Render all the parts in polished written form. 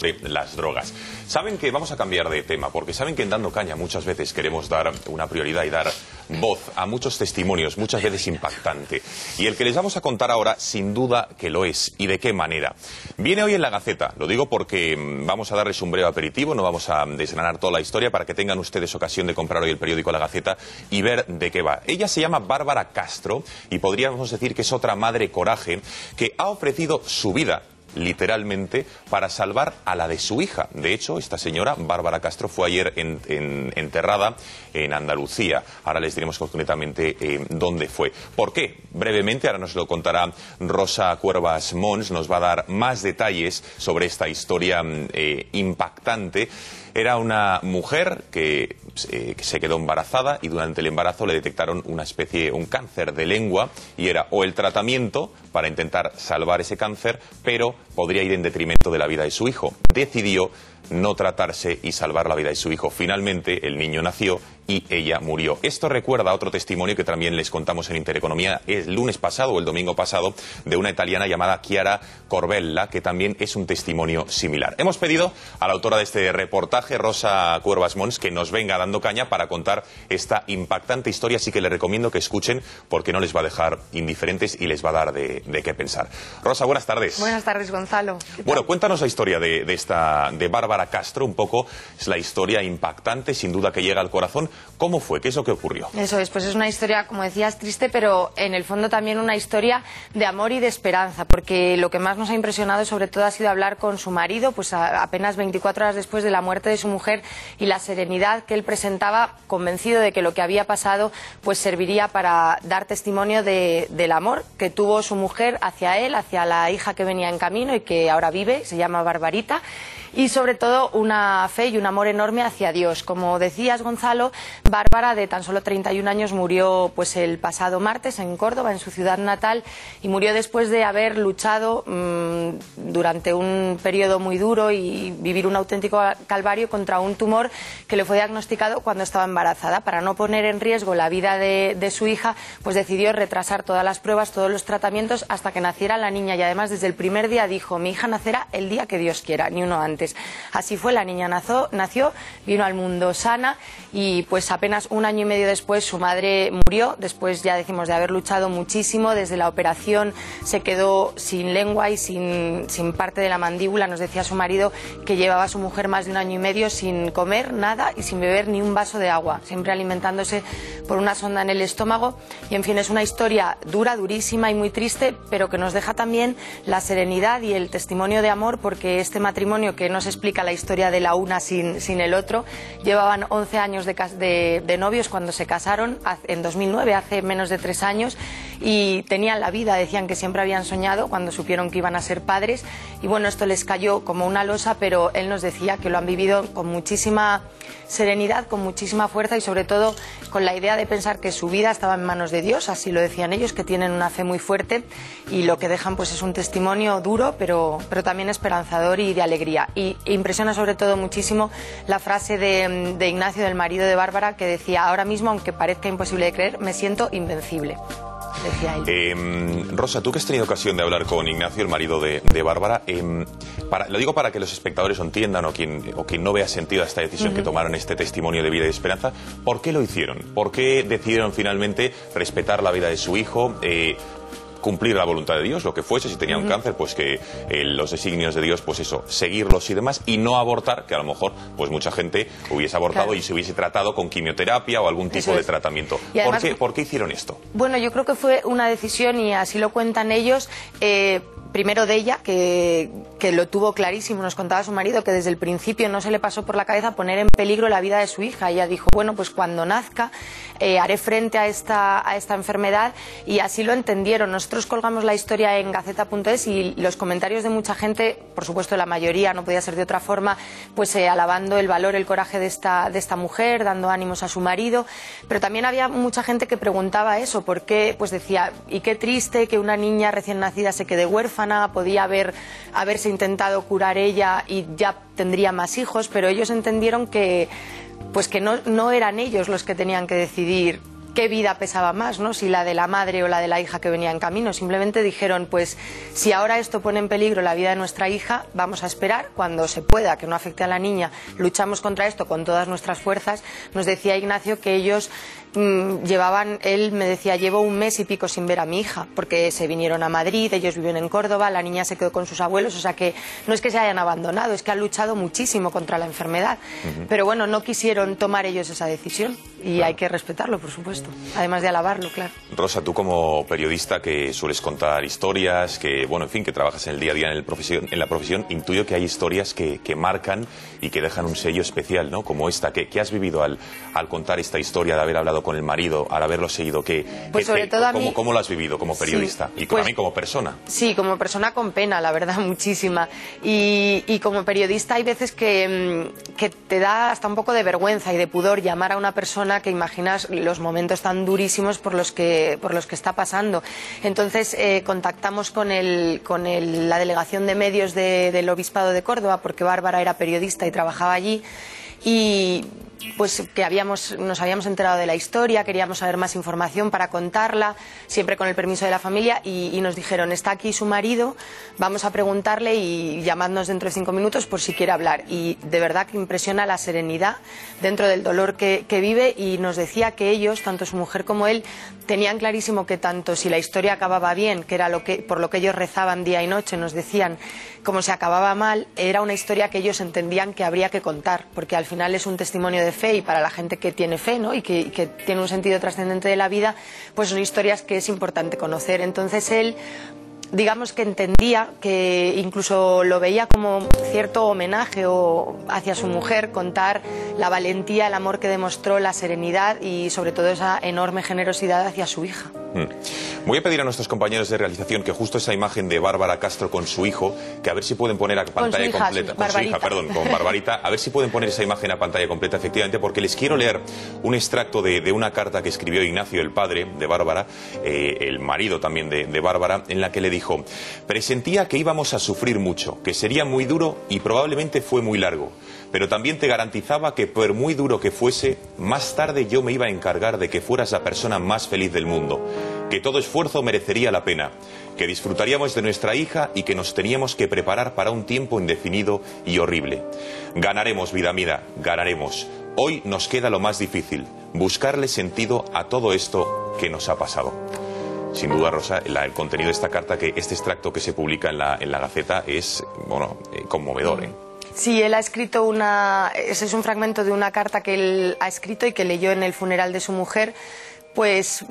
de las drogas. Saben que vamos a cambiar de tema, porque saben que en Dando Caña muchas veces queremos dar una prioridad y dar voz a muchos testimonios, muchas veces impactante. Y el que les vamos a contar ahora, sin duda que lo es. ¿Y de qué manera? Viene hoy en la Gaceta, lo digo porque vamos a darles un breve aperitivo, no vamos a desgranar toda la historia para que tengan ustedes ocasión de comprar hoy el periódico La Gaceta y ver de qué va. Ella se llama Bárbara Castro y podríamos decir que es otra madre coraje que ha ofrecido su vida literalmente para salvar a la de su hija. De hecho, esta señora, Bárbara Castro, fue ayer enterrada en Andalucía. Ahora les diremos concretamente dónde fue. ¿Por qué? Brevemente, ahora nos lo contará Rosa Cuervas Mons, nos va a dar más detalles sobre esta historia impactante. Era una mujer que se quedó embarazada y durante el embarazo le detectaron un cáncer de lengua y era o el tratamiento para intentar salvar ese cáncer, pero podría ir en detrimento de la vida de su hijo. Decidió no tratarse y salvar la vida de su hijo. Finalmente el niño nació y ella murió. Esto recuerda a otro testimonio que también les contamos en Intereconomía el lunes pasado o el domingo pasado de una italiana llamada Chiara Corbella, que también es un testimonio similar. Hemos pedido a la autora de este reportaje, Rosa Cuervas Mons, que nos venga dando caña para contar esta impactante historia, así que les recomiendo que escuchen porque no les va a dejar indiferentes y les va a dar de qué pensar. Rosa, buenas tardes. Buenas tardes, Gonzalo. Bueno, cuéntanos la historia de Bárbara Castro, un poco es la historia impactante, sin duda que llega al corazón. ¿Cómo fue? ¿Qué es lo que ocurrió? Eso es, pues es una historia, como decías, triste, pero en el fondo también una historia de amor y de esperanza, porque lo que más nos ha impresionado sobre todo ha sido hablar con su marido, pues apenas 24 horas después de la muerte de su mujer, y la serenidad que él presentaba, convencido de que lo que había pasado pues serviría para dar testimonio del amor que tuvo su mujer hacia él, hacia la hija que venía en camino y que ahora vive, se llama Barbarita. Y sobre todo una fe y un amor enorme hacia Dios. Como decías, Gonzalo, Bárbara, de tan solo 31 años, murió pues el pasado martes en Córdoba, en su ciudad natal, y murió después de haber luchado durante un periodo muy duro y vivir un auténtico calvario contra un tumor que le fue diagnosticado cuando estaba embarazada. Para no poner en riesgo la vida de su hija, pues decidió retrasar todas las pruebas, todos los tratamientos, hasta que naciera la niña. Y además, desde el primer día dijo: mi hija nacerá el día que Dios quiera, ni uno antes. Así fue, la niña nació, vino al mundo sana y pues apenas un año y medio después su madre murió, después, ya decimos, de haber luchado muchísimo. Desde la operación se quedó sin lengua y sin parte de la mandíbula. Nos decía su marido que llevaba a su mujer más de un año y medio sin comer nada y sin beber ni un vaso de agua, siempre alimentándose por una sonda en el estómago. Y en fin, es una historia dura, durísima y muy triste, pero que nos deja también la serenidad y el testimonio de amor, porque este matrimonio, que no se explica la historia de la una sin el otro, llevaban 11 años de novios cuando se casaron en 2009, hace menos de 3 años, y tenían la vida, decían que siempre habían soñado cuando supieron que iban a ser padres. Y bueno, esto les cayó como una losa, pero él nos decía que lo han vivido con muchísima serenidad, con muchísima fuerza y sobre todo con la idea de pensar que su vida estaba en manos de Dios. Así lo decían ellos, que tienen una fe muy fuerte, y lo que dejan pues es un testimonio duro, pero también esperanzador y de alegría. Y impresiona sobre todo muchísimo la frase de Ignacio, del marido de Bárbara, que decía: ahora mismo, aunque parezca imposible de creer, me siento invencible. Decía él. Rosa, tú que has tenido ocasión de hablar con Ignacio, el marido de Bárbara, lo digo para que los espectadores entiendan, o quien no vea sentido a esta decisión que tomaron, este testimonio de vida y de esperanza, ¿por qué lo hicieron? ¿Por qué decidieron finalmente respetar la vida de su hijo? Cumplir la voluntad de Dios, lo que fuese, si tenía un cáncer, pues que los designios de Dios, pues eso, seguirlos y demás, y no abortar, que a lo mejor pues mucha gente hubiese abortado, claro, y se hubiese tratado con quimioterapia o algún tipo de tratamiento. Además, ¿por qué hicieron esto? Bueno, yo creo que fue una decisión, y así lo cuentan ellos, primero de ella, que lo tuvo clarísimo. Nos contaba su marido que desde el principio no se le pasó por la cabeza poner en peligro la vida de su hija. Ella dijo: bueno, pues cuando nazca haré frente a esta enfermedad, y así lo entendieron. Nosotros colgamos la historia en Gaceta.es y los comentarios de mucha gente, por supuesto la mayoría, no podía ser de otra forma, pues alabando el valor, el coraje de esta mujer, dando ánimos a su marido. Pero también había mucha gente que preguntaba eso: ¿por qué? Pues decía: y qué triste que una niña recién nacida se quede huérfana, podía haberse intentado curar ella y ya tendría más hijos. Pero ellos entendieron que no eran ellos los que tenían que decidir qué vida pesaba más, ¿no? Si la de la madre o la de la hija que venía en camino. Simplemente dijeron, pues si ahora esto pone en peligro la vida de nuestra hija, vamos a esperar cuando se pueda, que no afecte a la niña. Luchamos contra esto con todas nuestras fuerzas. Nos decía Ignacio que ellos él me decía, llevo 1 mes y pico sin ver a mi hija, porque se vinieron a Madrid, ellos viven en Córdoba, la niña se quedó con sus abuelos, o sea que no es que se hayan abandonado, es que han luchado muchísimo contra la enfermedad. Pero bueno, no quisieron tomar ellos esa decisión y hay que respetarlo, por supuesto, además de alabarlo, claro. Rosa, tú como periodista que sueles contar historias, que, bueno, en fin, que trabajas en el día a día en la profesión, intuyo que hay historias que marcan y que dejan un sello especial, ¿no? Como esta. ¿Qué has vivido al contar esta historia, de haber hablado con el marido, al haberlo seguido? Pues sobre todo a mí... ¿Cómo lo has vivido como periodista? Sí, y pues, también como persona. Sí, como persona con pena, la verdad, muchísima. Y como periodista hay veces que te da hasta un poco de vergüenza y de pudor llamar a una persona que imaginas los momentos tan durísimos por los que está pasando. Entonces contactamos con la delegación de medios del Obispado de Córdoba, porque Bárbara era periodista y trabajaba allí, y pues que nos habíamos enterado de la historia, queríamos saber más información para contarla, siempre con el permiso de la familia, y nos dijeron, está aquí su marido, vamos a preguntarle y llamadnos dentro de 5 minutos por si quiere hablar. Y de verdad que impresiona la serenidad dentro del dolor que vive, y nos decía que ellos, tanto su mujer como él, tenían clarísimo que tanto si la historia acababa bien, que era por lo que ellos rezaban día y noche, nos decían, como se acababa mal, era una historia que ellos entendían que habría que contar, porque al final es un testimonio de fe, y para la gente que tiene fe, ¿no? y que tiene un sentido trascendente de la vida, pues son historias que es importante conocer. Entonces él, digamos que entendía, que incluso lo veía como cierto homenaje hacia su mujer, contar la valentía, el amor que demostró, la serenidad y sobre todo esa enorme generosidad hacia su hija. Voy a pedir a nuestros compañeros de realización que justo esa imagen de Bárbara Castro con su hijo, que a ver si pueden poner a pantalla completa, con su hija, perdón, con Barbarita, a ver si pueden poner esa imagen a pantalla completa, efectivamente, porque les quiero leer un extracto de una carta que escribió Ignacio, el padre de Bárbara, el marido también de Bárbara, en la que le dijo: presentía que íbamos a sufrir mucho, que sería muy duro y probablemente fue muy largo, pero también te garantizaba que por muy duro que fuese, más tarde yo me iba a encargar de que fueras la persona más feliz del mundo, que todo esfuerzo merecería la pena, que disfrutaríamos de nuestra hija y que nos teníamos que preparar para un tiempo indefinido y horrible. Ganaremos, vida mía, ganaremos. Hoy nos queda lo más difícil, buscarle sentido a todo esto que nos ha pasado. Sin duda, Rosa, el contenido de esta carta, este extracto que se publica en la Gaceta, es, bueno, conmovedor, ¿eh? Sí, él ha escrito ese es un fragmento de una carta que él ha escrito y que leyó en el funeral de su mujer, pues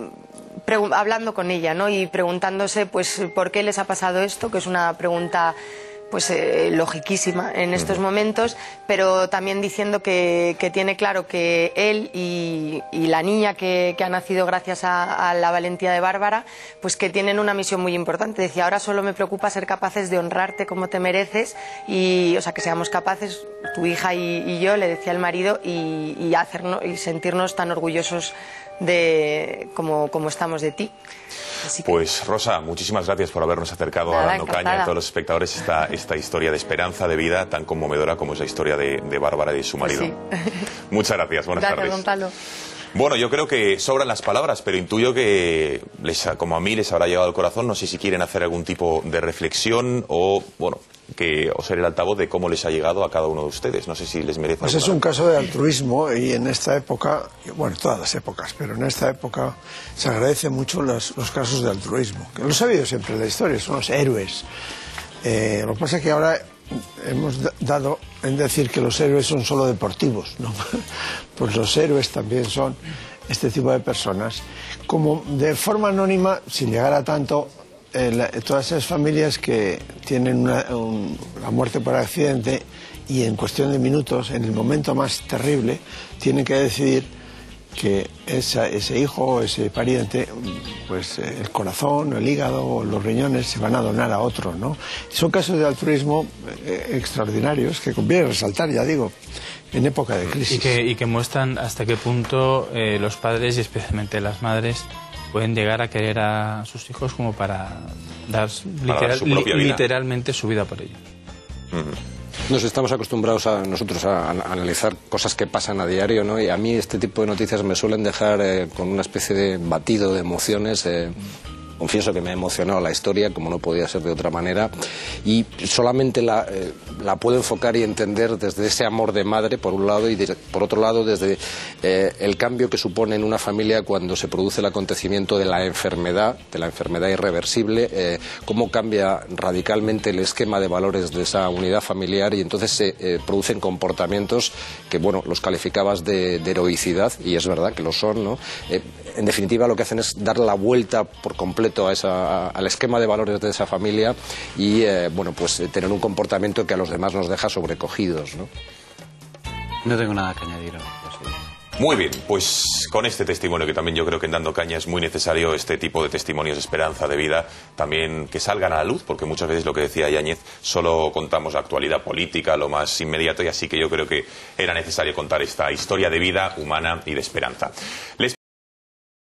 hablando con ella, ¿no? Y preguntándose pues por qué les ha pasado esto, que es una pregunta pues logiquísima en estos momentos, pero también diciendo que tiene claro que él y la niña que ha nacido gracias a la valentía de Bárbara, pues que tienen una misión muy importante. Decía, ahora solo me preocupa ser capaces de honrarte como te mereces, y, o sea, que seamos capaces, tu hija y yo, le decía el marido, y sentirnos tan orgullosos como estamos de ti. Pues Rosa, muchísimas gracias por habernos acercado a Dando Caña a todos los espectadores esta historia de esperanza, de vida tan conmovedora como es la historia de Bárbara y de su marido. Pues sí. Muchas gracias, buenas tardes. Gonzalo. Bueno, yo creo que sobran las palabras, pero intuyo que, como a mí, les habrá llegado al corazón. No sé si quieren hacer algún tipo de reflexión o, bueno, o ser el altavoz de cómo les ha llegado a cada uno de ustedes. No sé si les merece. Pues es un caso de altruismo, y en esta época, bueno, todas las épocas, pero en esta época se agradecen mucho los casos de altruismo, que los ha habido siempre en la historia, son los héroes. Lo que pasa es que ahora hemos dado en decir que los héroes son solo deportivos, ¿no? Pues los héroes también son este tipo de personas, como de forma anónima, sin llegar a tanto. Todas esas familias que tienen la muerte por accidente y en cuestión de minutos, en el momento más terrible, tienen que decidir que ese hijo o ese pariente, pues el corazón, el hígado o los riñones se van a donar a otro, ¿no? Son casos de altruismo extraordinarios que conviene resaltar, ya digo, en época de crisis. Y que muestran hasta qué punto los padres, y especialmente las madres, pueden llegar a querer a sus hijos como para dar literalmente su vida por ellos. Nos estamos acostumbrados nosotros a analizar cosas que pasan a diario, ¿no? Y a mí este tipo de noticias me suelen dejar con una especie de batido de emociones. Confieso que me ha emocionado la historia, como no podía ser de otra manera, y solamente la puedo enfocar y entender desde ese amor de madre, por un lado, y por otro lado, desde el cambio que supone en una familia cuando se produce el acontecimiento de la enfermedad irreversible, cómo cambia radicalmente el esquema de valores de esa unidad familiar, y entonces se producen comportamientos que, bueno, los calificabas de heroicidad, y es verdad que lo son, ¿no? En definitiva, lo que hacen es dar la vuelta por completo al esquema de valores de esa familia y bueno, pues tener un comportamiento que a los demás nos deja sobrecogidos, ¿no? No tengo nada que añadir. Muy bien, pues con este testimonio, que también yo creo que en Dando Caña es muy necesario este tipo de testimonios de esperanza, de vida, también que salgan a la luz, porque muchas veces lo que decía Yáñez, solo contamos la actualidad política, lo más inmediato, y así que yo creo que era necesario contar esta historia de vida humana y de esperanza.